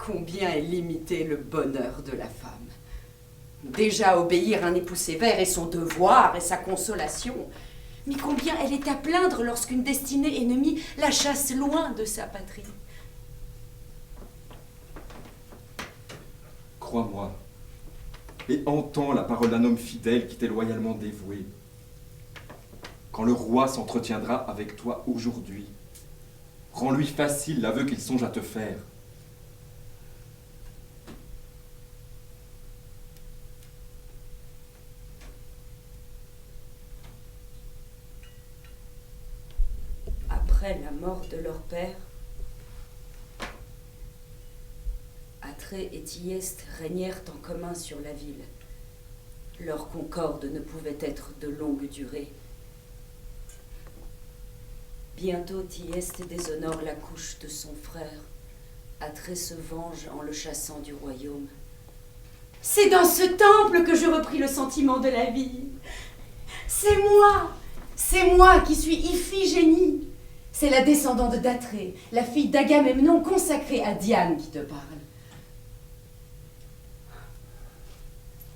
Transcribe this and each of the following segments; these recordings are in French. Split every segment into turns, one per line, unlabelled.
Combien est limité le bonheur de la femme. Déjà obéir à un époux sévère est son devoir et sa consolation. Mais combien elle est à plaindre lorsqu'une destinée ennemie la chasse loin de sa patrie.
Crois-moi, et entends la parole d'un homme fidèle qui t'est loyalement dévoué. Quand le roi s'entretiendra avec toi aujourd'hui, rends-lui facile l'aveu qu'il songe à te faire.
Après la mort de leur père, Atrée et Thyeste régnèrent en commun sur la ville. Leur concorde ne pouvait être de longue durée. Bientôt Thyeste déshonore la couche de son frère. Atrée se venge en le chassant du royaume. C'est dans ce temple que je repris le sentiment de la vie. C'est moi qui suis Iphigénie. C'est la descendante d'Atrée, la fille d'Agamemnon consacrée à Diane qui te parle.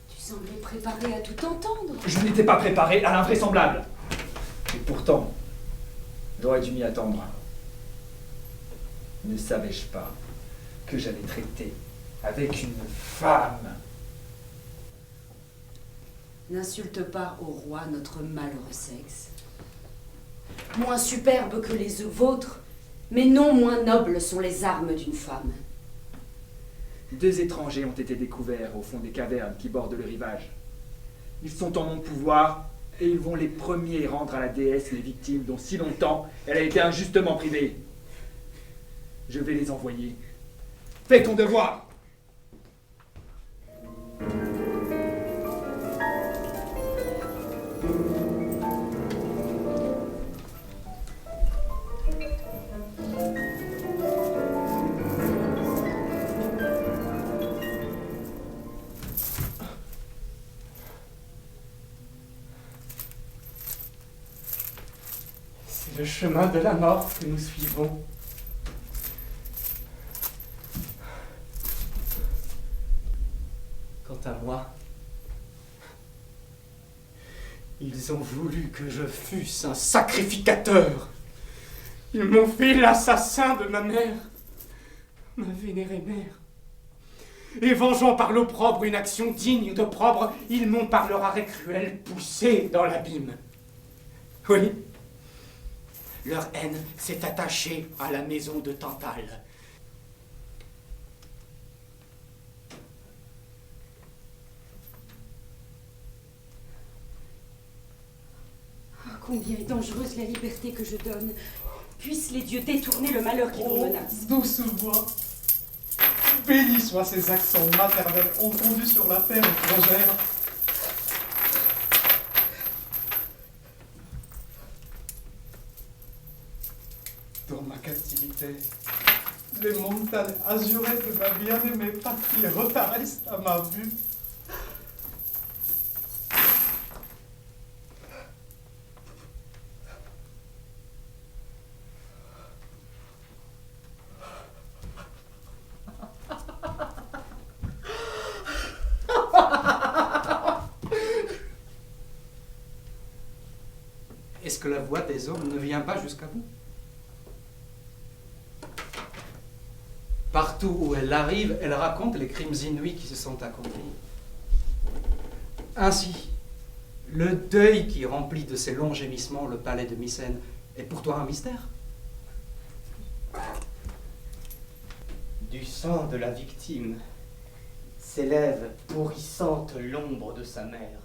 Tu semblais préparé à tout entendre.
Je n'étais pas préparé à l'invraisemblable. Et pourtant, j'aurais dû m'y attendre. Ne savais-je pas que j'allais traiter avec une femme?
N'insulte pas au roi notre malheureux sexe. Moins superbes que les vôtres, mais non moins nobles sont les armes d'une femme.
2 étrangers ont été découverts au fond des cavernes qui bordent le rivage. Ils sont en mon pouvoir et ils vont les premiers rendre à la déesse les victimes dont si longtemps elle a été injustement privée. Je vais les envoyer. Fais ton devoir!
C'est le chemin de la mort que nous suivons. Quant à moi, ils ont voulu que je fusse un sacrificateur. Ils m'ont fait l'assassin de ma mère, ma vénérée mère. Et vengeant par l'opprobre une action digne d'opprobre, ils m'ont par leur arrêt cruel poussé dans l'abîme. Oui, leur haine s'est attachée à la maison de Tantale.
Ah, combien est dangereuse la liberté que je donne. Puissent les dieux détourner le malheur qui vous menace.
Douce voix, bénis soient ces accents maternels entendus sur la terre étrangère. Dans ma captivité, les montagnes azurées de ma bien-aimée patrie reparaissent à ma vue. Est-ce que la voix des hommes ne vient pas jusqu'à vous? Partout où elle arrive, elle raconte les crimes inouïs qui se sont accomplis. Ainsi, le deuil qui remplit de ses longs gémissements le palais de Mycène est pour toi un mystère?
Du sang de la victime s'élève pourrissante l'ombre de sa mère.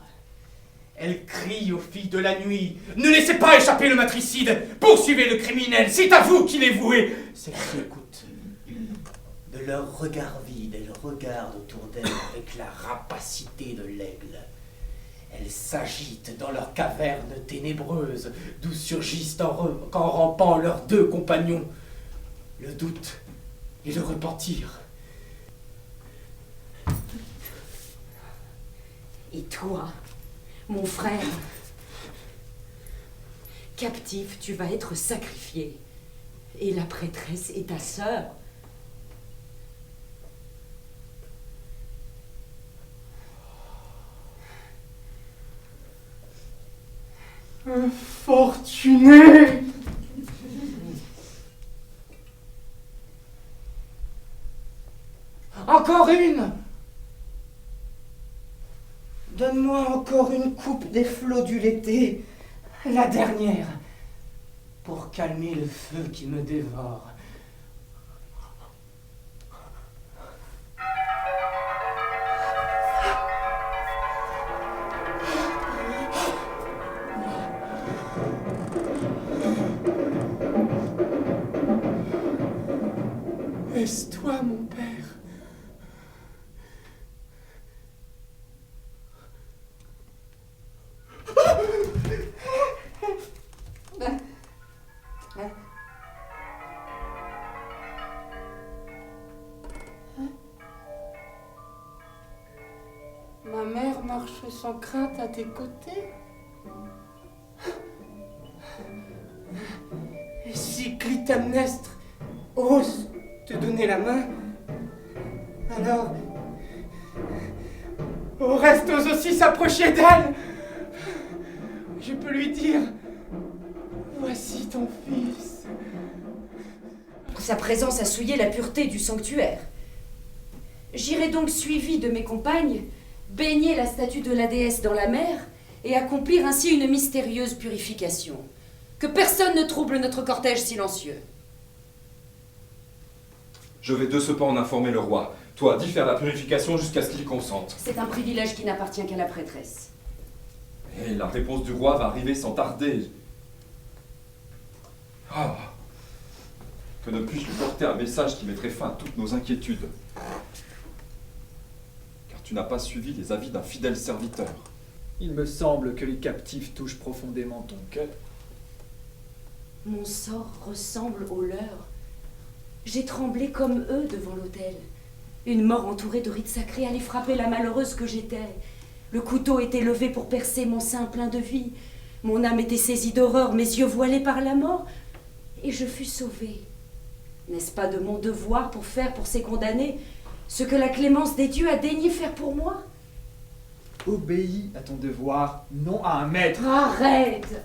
Elle crie aux filles de la nuit: ne laissez pas échapper le matricide, poursuivez le criminel, c'est à vous qu'il est voué. Celle-ci écoute. De leur regard vide, elle regarde autour d'elle avec la rapacité de l'aigle. Elles s'agitent dans leur caverne ténébreuse, d'où surgissent en rampant leurs 2 compagnons. Le doute et le repentir.
Et toi, mon frère, captif, tu vas être sacrifié. Et la prêtresse est ta sœur.
Infortuné!
Encore une! Donne-moi encore une coupe des flots du Lété, la dernière, pour calmer le feu qui me dévore.
Est-ce toi, mon père? Ma mère marche sans crainte à tes côtés? Et si Clytemnestre ose te donner la main, alors Oreste ose aussi s'approcher d'elle. Je peux lui dire, voici ton fils.
Sa présence a souillé la pureté du sanctuaire. J'irai donc suivi de mes compagnes, baigner la statue de la déesse dans la mer et accomplir ainsi une mystérieuse purification. Que personne ne trouble notre cortège silencieux.
Je vais de ce pas en informer le roi. Toi, dis faire la purification jusqu'à ce qu'il consente.
C'est un privilège qui n'appartient qu'à la prêtresse.
Et la réponse du roi va arriver sans tarder. Ah. Que ne puis-je lui porter un message qui mettrait fin à toutes nos inquiétudes? Car tu n'as pas suivi les avis d'un fidèle serviteur.
Il me semble que les captifs touchent profondément ton cœur.
Mon sort ressemble au leur. J'ai tremblé comme eux devant l'autel. Une mort entourée de rites sacrés allait frapper la malheureuse que j'étais. Le couteau était levé pour percer mon sein plein de vie. Mon âme était saisie d'horreur, mes yeux voilés par la mort. Et je fus sauvée. N'est-ce pas de mon devoir pour faire pour ces condamnés ce que la clémence des dieux a daigné faire pour moi?
Obéis à ton devoir, non à un maître.
Arrête!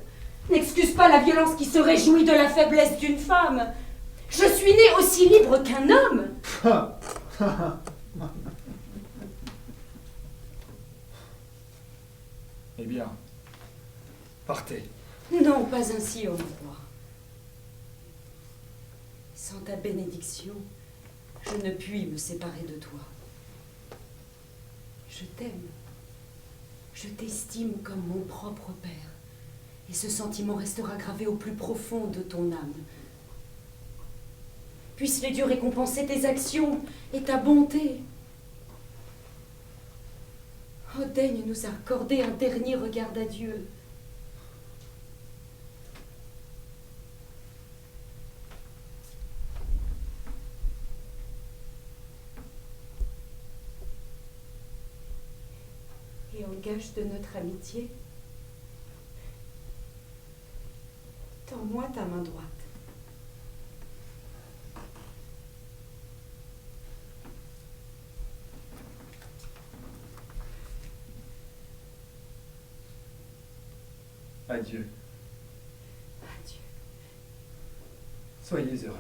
N'excuse pas la violence qui se réjouit de la faiblesse d'une femme. Je suis née aussi libre qu'un homme.
Eh bien, partez.
Non, pas ainsi, ô roi. Sans ta bénédiction, je ne puis me séparer de toi. Je t'aime. Je t'estime comme mon propre père. Et ce sentiment restera gravé au plus profond de ton âme. Puissent les dieux récompenser tes actions et ta bonté. Oh, daigne nous accorder un dernier regard d'adieu. Et en gage de notre amitié, tends-moi ta main droite.
Adieu.
Adieu.
Soyez heureux.